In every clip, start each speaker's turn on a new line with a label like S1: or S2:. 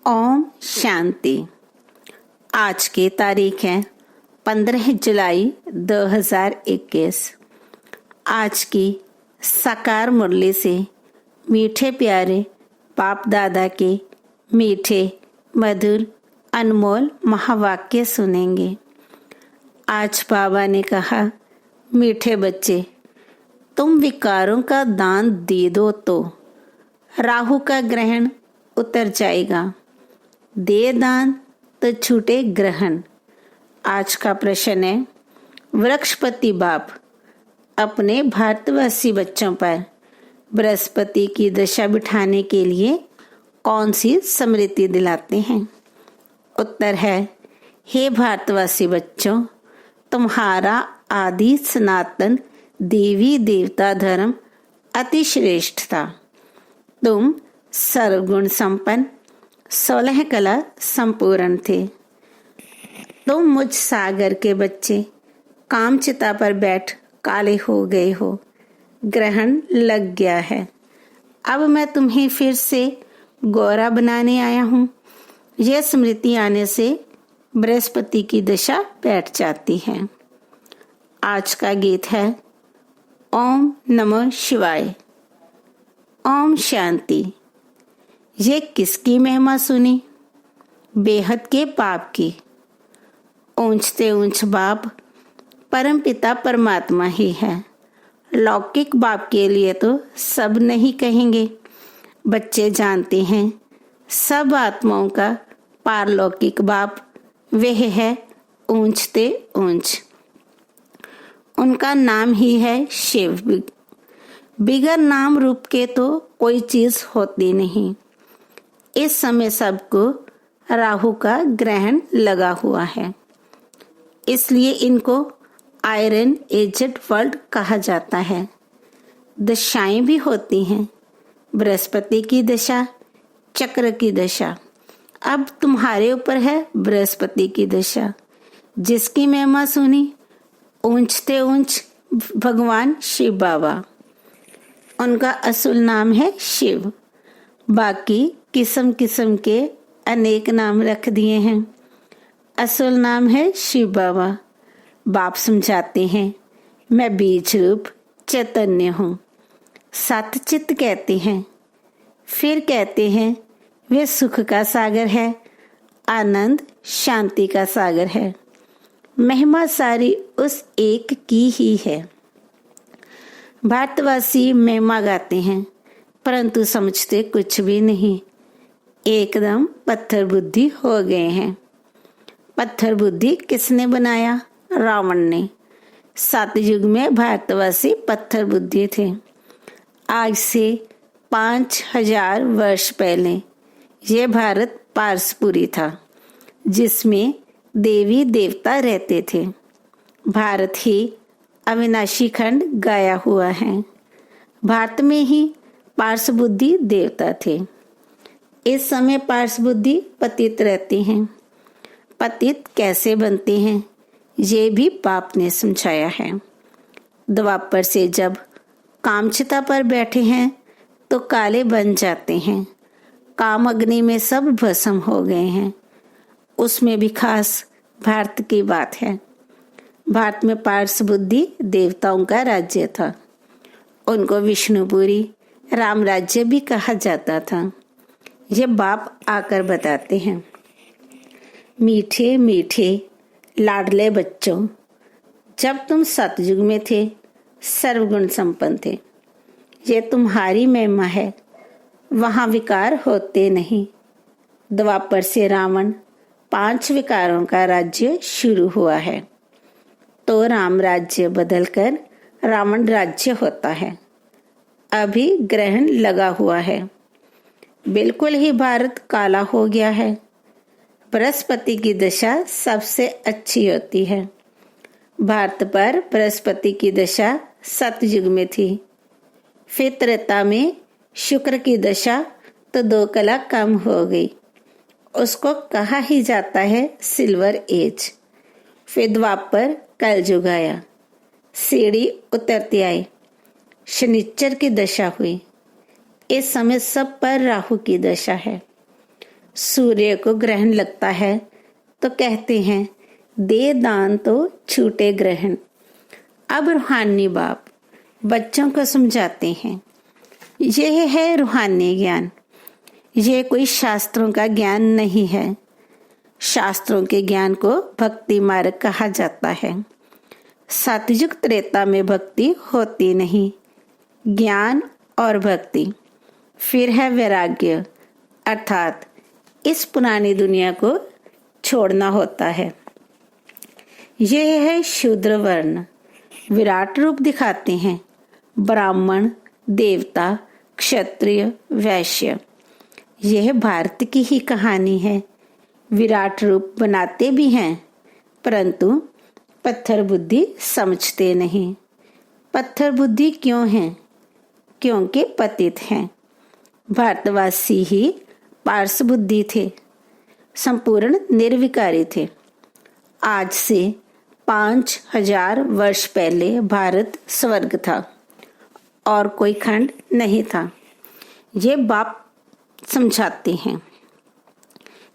S1: ओम शांति। आज की तारीख है 15 जुलाई 2021। आज की साकार मुरली से मीठे प्यारे बाप दादा के मीठे मधुर अनमोल महावाक्य सुनेंगे। आज बाबा ने कहा, मीठे बच्चे, तुम विकारों का दान दे दो तो राहु का ग्रहण उतर जाएगा। दे दान तो छूटे ग्रहण। आज का प्रश्न है, वृक्षपति बाप अपने भारतवासी बच्चों पर बृहस्पति की दशा बिठाने के लिए कौन सी स्मृति दिलाते हैं? उत्तर है, हे भारतवासी बच्चों, तुम्हारा आदि सनातन देवी देवता धर्म अति श्रेष्ठ था। तुम सर्वगुण संपन्न 16 कला संपूर्ण थे। तुम मुझ सागर के बच्चे कामचिता पर बैठ काले हो गए हो। ग्रहण लग गया है। अब मैं तुम्हें फिर से गोरा बनाने आया हूँ। यह स्मृति आने से बृहस्पति की दशा बैठ जाती है। आज का गीत है ओम नमः शिवाय। ओम शांति। ये किसकी महिमा सुनी? बेहद के बाप की। ऊंचते ऊंच बाप परम पिता परमात्मा ही है। लौकिक बाप के लिए तो सब नहीं कहेंगे। बच्चे जानते हैं सब आत्माओं का पारलौकिक बाप वह है ऊंचते ऊंच। उनका नाम ही है शिव। बिगर नाम रूप के तो कोई चीज होती नहीं। इस समय सबको राहु का ग्रहण लगा हुआ है, इसलिए इनको आयरन एजेड वर्ल्ड कहा जाता है। दशाएं भी होती हैं, बृहस्पति की दशा, चक्र की दशा। अब तुम्हारे ऊपर है बृहस्पति की दशा, जिसकी महिमा सुनी ऊंचते ऊंच भगवान शिव बाबा। उनका असुल नाम है शिव। बाकी किस्म किस्म के अनेक नाम रख दिए हैं। असुल नाम है शिव बाबा। बाप समझाते हैं, मैं बीज रूप चैतन्य हूँ। सत चित्त कहते हैं। फिर कहते हैं वे सुख का सागर है, आनंद शांति का सागर है। महिमा सारी उस एक की ही है। भारतवासी महिमा गाते हैं, परंतु समझते कुछ भी नहीं। एकदम पत्थर बुद्धि हो गए हैं। पत्थर बुद्धि किसने बनाया? रावण ने। सतयुग में भारतवासी पत्थर बुद्धि थे। आज से 5000 वर्ष पहले यह भारत पारसपुरी था, जिसमें देवी देवता रहते थे। भारत ही अविनाशी खंड गाया हुआ है। भारत में ही पार्स बुद्धि देवता थे। इस समय पार्स बुद्धि पतित रहते हैं। पतित कैसे बनते हैं, ये भी बाप ने समझाया है। द्वापर से जब कामचिता पर बैठे हैं तो काले बन जाते हैं। काम अग्नि में सब भस्म हो गए हैं। उसमें भी खास भारत की बात है। भारत में पार्स बुद्धि देवताओं का राज्य था। उनको विष्णुपुरी राम राज्य भी कहा जाता था। ये बाप आकर बताते हैं, मीठे मीठे लाडले बच्चों, जब तुम सतयुग में थे सर्वगुण संपन्न थे। ये तुम्हारी महिमा है। वहां विकार होते नहीं। द्वापर से रावण 5 विकारों का राज्य शुरू हुआ है, तो राम राज्य बदलकर रावण राज्य होता है। अभी ग्रहण लगा हुआ है। बिल्कुल ही भारत काला हो गया है। बृहस्पति की दशा सबसे अच्छी होती है। भारत पर बृहस्पति की दशा सतयुग में थी। फिर त्रेता में शुक्र की दशा तो 2 कला कम हो गई। उसको कहा ही जाता है सिल्वर एज। फिर द्वापर कलयुग आया। सीढ़ी उतरती आई। शनिचर की दशा हुई। इस समय सब पर राहु की दशा है। सूर्य को ग्रहण लगता है तो कहते हैं दे दान तो छूटे ग्रहण। अब रूहानी बाप बच्चों को समझाते हैं, यह है रूहानी ज्ञान। यह कोई शास्त्रों का ज्ञान नहीं है। शास्त्रों के ज्ञान को भक्ति मार्ग कहा जाता है। सतयुग त्रेता में भक्ति होती नहीं, ज्ञान और भक्ति। फिर है वैराग्य, अर्थात इस पुरानी दुनिया को छोड़ना होता है। यह है शूद्र वर्ण। विराट रूप दिखाते हैं, ब्राह्मण, देवता, क्षत्रिय, वैश्य। यह भारत की ही कहानी है। विराट रूप बनाते भी हैं, परंतु पत्थर बुद्धि समझते नहीं। पत्थर बुद्धि क्यों है? क्योंकि पतित हैं। भारतवासी ही पारस बुद्धि थे, संपूर्ण निर्विकारी थे। आज से 5000 वर्ष पहले भारत स्वर्ग था और कोई खंड नहीं था। ये बाप समझाते हैं।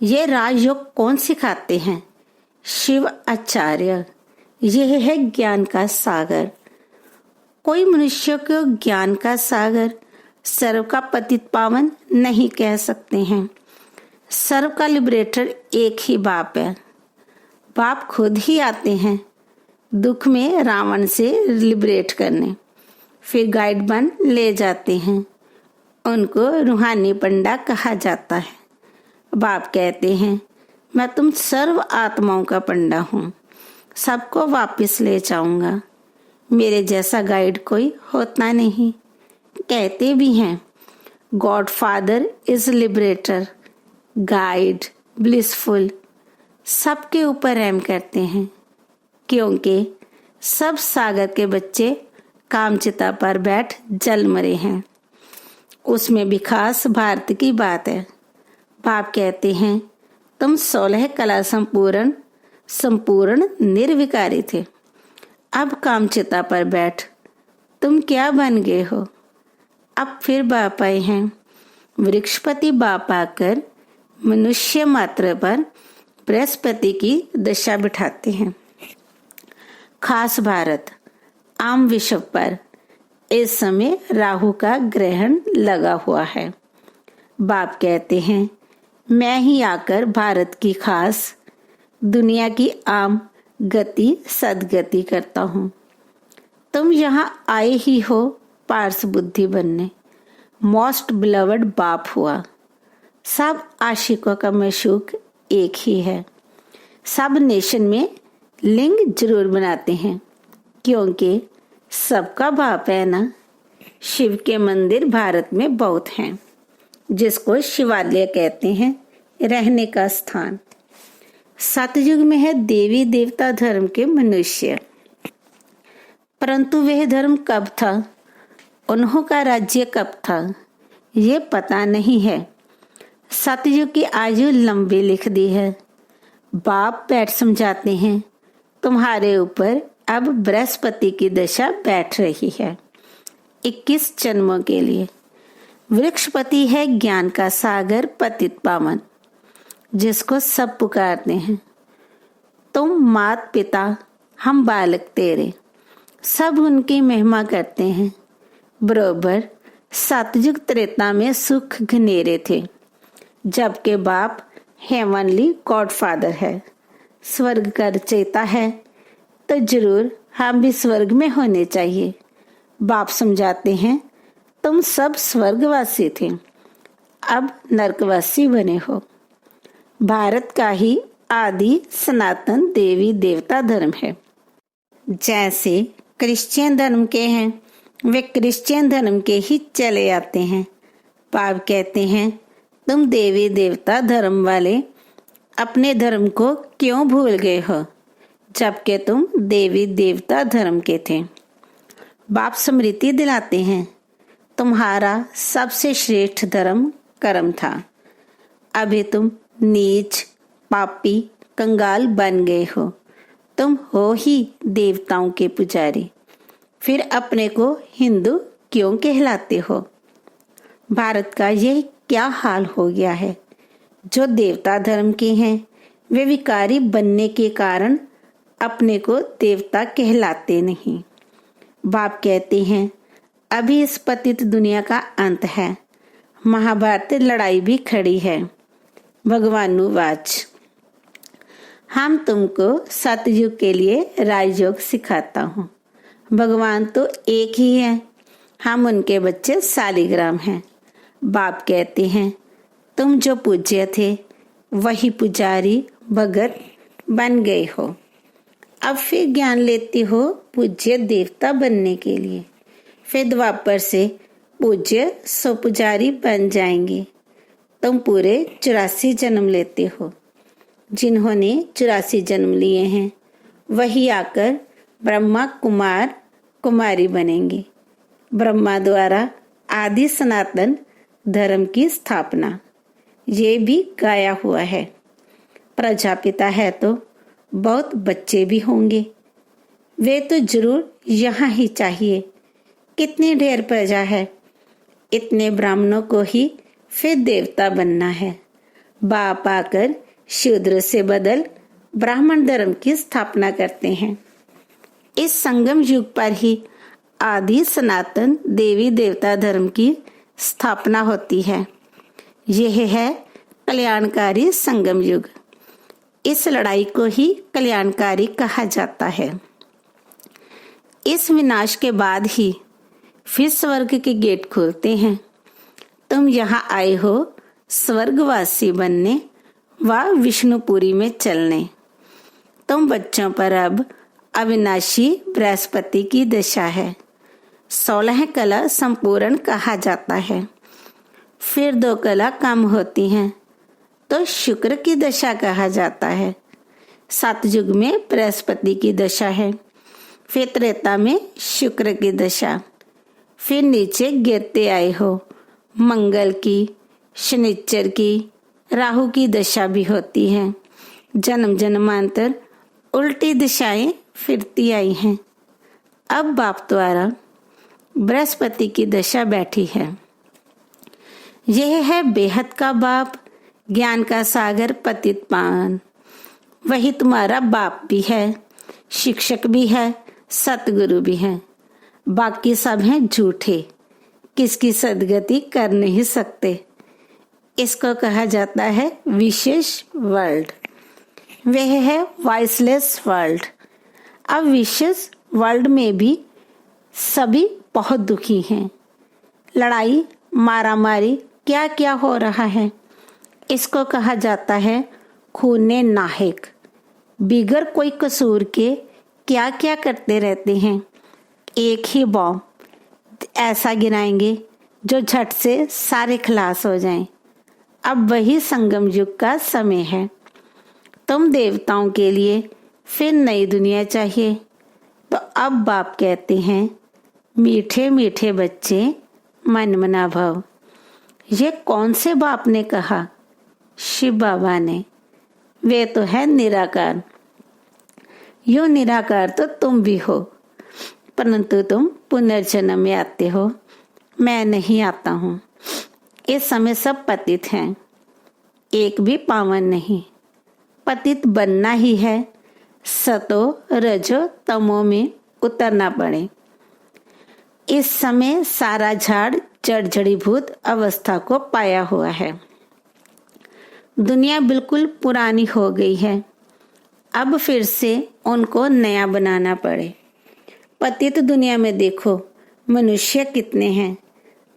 S1: ये राजयोग कौन सिखाते हैं? शिव आचार्य। यह है ज्ञान का सागर। कोई मनुष्य को ज्ञान का सागर, सर्व का पतित पावन नहीं कह सकते हैं। सर्व का लिबरेटर एक ही बाप है। बाप खुद ही आते हैं दुख में रावण से लिबरेट करने, फिर गाइड बन ले जाते हैं। उनको रूहानी पंडा कहा जाता है। बाप कहते हैं, मैं तुम सर्व आत्माओं का पंडा हूँ, सबको वापस ले जाऊंगा। मेरे जैसा गाइड कोई होता नहीं। कहते भी हैं, God father is liberator, guide blissful. सबके ऊपर रहम करते हैं, क्योंकि सब सागर के बच्चे कामचिता पर बैठ जल मरे हैं। उसमें भी खास भारत की बात है। बाप कहते हैं, तुम 16 कला संपूर्ण निर्विकारी थे। अब कामचिता पर बैठ तुम क्या बन गए हो? अब फिर बाप आए हैं। वृक्षपति बाप आकर मनुष्य मात्र पर बृहस्पति की दशा बिठाते हैं। खास भारत आम विश्व पर इस समय राहु का ग्रहण लगा हुआ है। बाप कहते हैं, मैं ही आकर भारत की खास दुनिया की आम गति सदगति करता हूँ। तुम यहाँ आए ही हो पार्स बुद्धि बनने। मोस्ट बिलवड बाप हुआ। सब आशिकों का मशूक एक ही है। सब नेशन में लिंग जरूर बनाते हैं, क्योंकि सबका बाप है ना। शिव के मंदिर भारत में बहुत हैं, जिसको शिवालय कहते हैं, रहने का स्थान। सतयुग में है देवी देवता धर्म के मनुष्य, परंतु वह धर्म कब था, उन्हों का राज्य कब था, ये पता नहीं है। सतयुग की आयु लंबी लिख दी है। बाप बैठ समझाते हैं, तुम्हारे ऊपर अब बृहस्पति की दशा बैठ रही है 21 जन्मों के लिए। वृक्षपति है ज्ञान का सागर पतित पावन, जिसको सब पुकारते हैं। तुम मात पिता, हम बालक तेरे, सब उनकी महिमा करते हैं। बरोबर सतयुग त्रेता में सुख घनेरे थे, जबकि बाप हेवनली गॉड फादर है, स्वर्ग का रचयिता है, तो जरूर हम भी स्वर्ग में होने चाहिए। बाप समझाते हैं, तुम सब स्वर्गवासी थे, अब नरकवासी बने हो। भारत का ही आदि सनातन देवी देवता धर्म है। जैसे क्रिश्चियन धर्म के हैं, वे क्रिश्चियन धर्म के ही चले आते हैं। बाप कहते हैं, तुम देवी देवता धर्म वाले अपने धर्म को क्यों भूल गए हो, जबकि तुम देवी देवता धर्म के थे। बाप स्मृति दिलाते हैं, तुम्हारा सबसे श्रेष्ठ धर्म कर्म था। अभी तुम नीच, पापी, कंगाल बन गए हो। तुम हो ही देवताओं के पुजारी, फिर अपने को हिंदू क्यों कहलाते हो? भारत का यह क्या हाल हो गया है? जो देवता धर्म के हैं वे विकारी बनने के कारण अपने को देवता कहलाते नहीं। बाप कहते हैं अभी इस पतित दुनिया का अंत है, महाभारत लड़ाई भी खड़ी है। भगवानुवाच हम तुमको सतयुग के लिए राजयोग सिखाता हूँ। भगवान तो एक ही है, हम उनके बच्चे शालिग्राम हैं। बाप कहते हैं तुम जो पूज्य थे वही पुजारी भगत बन गए हो। अब फिर ज्ञान लेते हो पूज्य देवता बनने के लिए। फिर द्वापर से पूज्य सो पुजारी बन जाएंगे। तुम पूरे 84 जन्म लेते हो। जिन्होंने 84 जन्म लिए हैं वही आकर ब्रह्मा कुमार कुमारी बनेंगे। ब्रह्मा द्वारा आदि सनातन धर्म की स्थापना ये भी गाया हुआ है। प्रजापिता है तो बहुत बच्चे भी होंगे, वे तो जरूर यहाँ ही चाहिए। कितनी ढेर प्रजा है, इतने ब्राह्मणों को ही फिर देवता बनना है। बाप आकर शूद्र से बदल ब्राह्मण धर्म की स्थापना करते हैं। इस संगम युग पर ही आदि सनातन देवी देवता धर्म की स्थापना होती है। यह है कल्याणकारी संगम युग। इस लड़ाई को ही कल्याणकारी कहा जाता है। इस विनाश के बाद ही फिर स्वर्ग के गेट खुलते हैं। तुम यहाँ आए हो स्वर्गवासी बनने व विष्णुपुरी में चलने। तुम बच्चों पर अब अविनाशी बृहस्पति की दशा है। 16 कला संपूर्ण कहा जाता है। फिर 2 कला कम होती हैं तो शुक्र की दशा कहा जाता है। सतयुग में बृहस्पति की दशा है, फिर त्रेता में शुक्र की दशा। फिर नीचे गिरते आए हो मंगल की, शनिचर की, राहु की दशा भी होती है। जन्म जन्मांतर उल्टी दिशाएं फिरती आई हैं। अब बाप द्वारा बृहस्पति की दशा बैठी है। यह है बेहद का बाप, ज्ञान का सागर पतित पावन। वही तुम्हारा बाप भी है, शिक्षक भी है, सतगुरु भी है। बाकी सब हैं झूठे, किसकी सदगति कर नहीं सकते। इसको कहा जाता है विशेष वर्ल्ड। वह है वॉइसलेस वर्ल्ड। अब विशेष वर्ल्ड में भी सभी बहुत दुखी हैं। लड़ाई मारामारी क्या क्या हो रहा है। इसको कहा जाता है खूने नाहक। बिगर कोई कसूर के क्या क्या करते रहते हैं। एक ही बॉम्ब ऐसा गिराएंगे जो झट से सारे खलास हो जाएं। अब वही संगम युग का समय है। तुम देवताओं के लिए फिर नई दुनिया चाहिए। तो अब बाप कहते हैं मीठे मीठे बच्चे मन मना भव। ये कौन से बाप ने कहा? शिव बाबा ने। वे तो है निराकार। यो निराकार तो तुम भी हो, परंतु तुम पुनर्जन्म में आते हो, मैं नहीं आता हूँ। इस समय सब पतित हैं, एक भी पावन नहीं। पतित बनना ही है, सतो रजो तमो में उतरना पड़े। इस समय सारा झाड़ जड़ जड़ीभूत अवस्था को पाया हुआ है। दुनिया बिल्कुल पुरानी हो गई है। अब फिर से उनको नया बनाना पड़े। पतित दुनिया में देखो मनुष्य कितने हैं।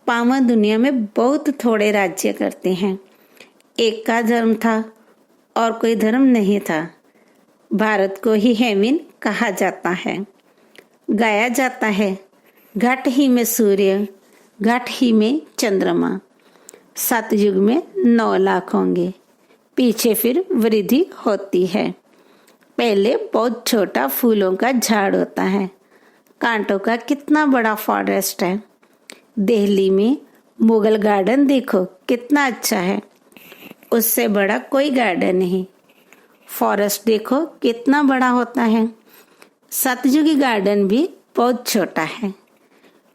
S1: पावन दुनिया में बहुत थोड़े राज्य करते हैं। एक का धर्म था और कोई धर्म नहीं था। भारत को ही हेमिन कहा जाता है। गाया जाता है घट ही में सूर्य, घट ही में चंद्रमा। सतयुग में 9 लाख होंगे, पीछे फिर वृद्धि होती है। पहले बहुत छोटा फूलों का झाड़ होता है, कांटों का कितना बड़ा फॉरेस्ट है। दिल्ली में मुगल गार्डन देखो कितना अच्छा है, उससे बड़ा कोई गार्डन नहीं। फॉरेस्ट देखो कितना बड़ा होता है। सतयुगी गार्डन भी बहुत छोटा है,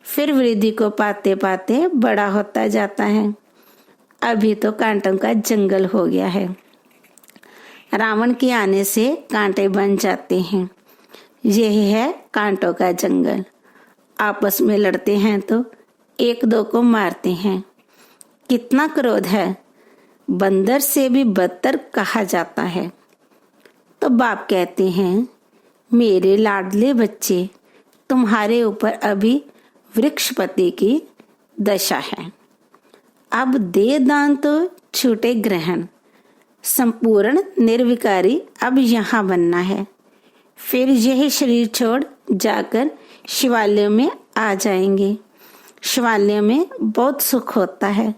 S1: फिर वृद्धि को पाते पाते बड़ा होता जाता है। अभी तो कांटों का जंगल हो गया है। रावण के आने से कांटे बन जाते हैं। यही है कांटों का जंगल। आपस में लड़ते हैं तो एक दो को मारते हैं। कितना क्रोध है, बंदर से भी बदतर कहा जाता है। तो बाप कहते हैं, मेरे लाडले बच्चे, तुम्हारे ऊपर अभी वृक्षपति की दशा है। अब दे दान तो छूटे ग्रहण, संपूर्ण निर्विकारी अब यहाँ बनना है। फिर यही शरीर छोड़ जाकर शिवालय में आ जाएंगे। शिवालय में बहुत सुख होता है।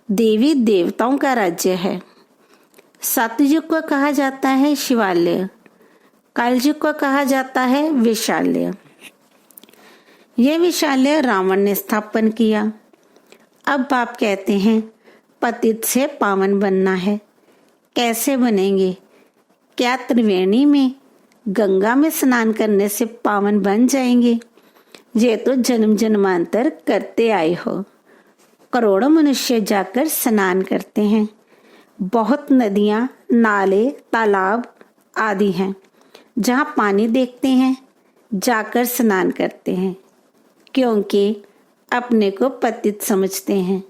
S1: देवी देवताओं का राज्य है। सतयुग को कहा जाता है शिवालय, कलयुग को कहा जाता है विशाल्य। यह विशाल्य रावण ने स्थापन किया। अब बाप कहते हैं, पतित से पावन बनना है। कैसे बनेंगे? क्या त्रिवेणी में, गंगा में स्नान करने से पावन बन जाएंगे? ये तो जन्म जन्मांतर करते आए हो। करोड़ों मनुष्य जाकर स्नान करते हैं। बहुत नदियां, नाले, तालाब आदि हैं जहां पानी देखते हैं, जाकर स्नान करते हैं, क्योंकि अपने को पतित समझते हैं।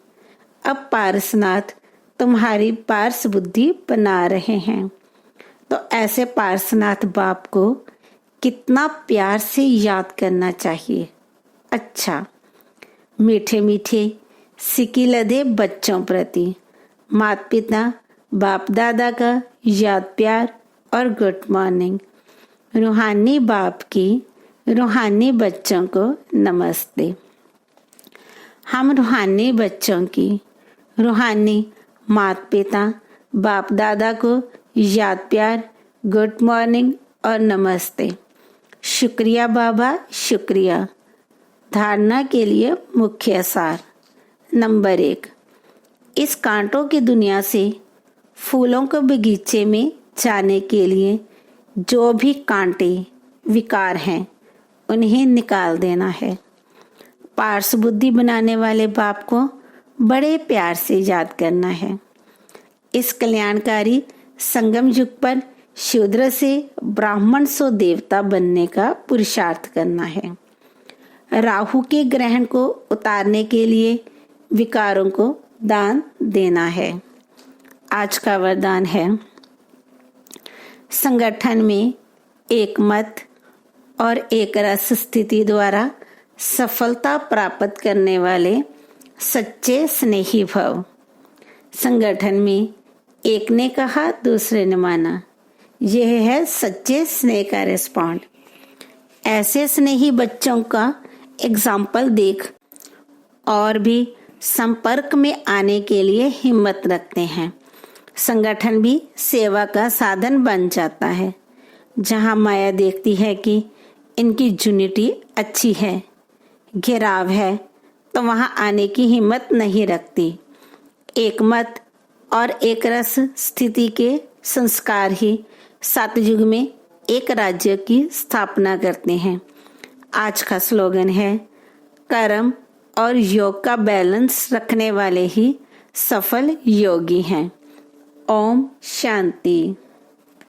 S1: अब पारसनाथ तुम्हारी पारस बुद्धि बना रहे हैं। तो ऐसे पारसनाथ बाप को कितना प्यार से याद करना चाहिए। अच्छा, मीठे मीठे सिकी लदे बच्चों प्रति माता पिता बाप दादा का याद प्यार और गुड मॉर्निंग। रूहानी बाप की रूहानी बच्चों को नमस्ते। हम रूहानी बच्चों की रूहानी माता पिता बाप दादा को याद प्यार, गुड मॉर्निंग और नमस्ते। शुक्रिया बाबा, शुक्रिया। धारणा के लिए मुख्य सार। नंबर 1, इस कांटों की दुनिया से फूलों के बगीचे में जाने के लिए जो भी कांटे विकार हैं उन्हें निकाल देना है। पार्श बुद्धि बनाने वाले बाप को बड़े प्यार से याद करना है। इस कल्याणकारी संगम युग पर शूद्र से ब्राह्मण सो देवता बनने का पुरुषार्थ करना है। राहु के ग्रहण को उतारने के लिए विकारों को दान देना है। आज का वरदान है, संगठन में एक मत और एक रस स्थिति द्वारा सफलता प्राप्त करने वाले सच्चे स्नेही भव। संगठन में एक ने कहा, दूसरे ने माना। यह है सच्चे स्नेह का रिस्पॉन्ड। ऐसे स्नेही बच्चों का एग्जाम्पल देख और भी संपर्क में आने के लिए हिम्मत रखते हैं। संगठन भी सेवा का साधन बन जाता है। जहां माया देखती है कि इनकी यूनिटी अच्छी है, घेराव है, तो वहां आने की हिम्मत नहीं रखती। एक मत और एक रस स्थिति के संस्कार ही सतयुग में एक राज्य की स्थापना करते हैं। आज का स्लोगन है, कर्म और योग का बैलेंस रखने वाले ही सफल योगी हैं। ओम शांति।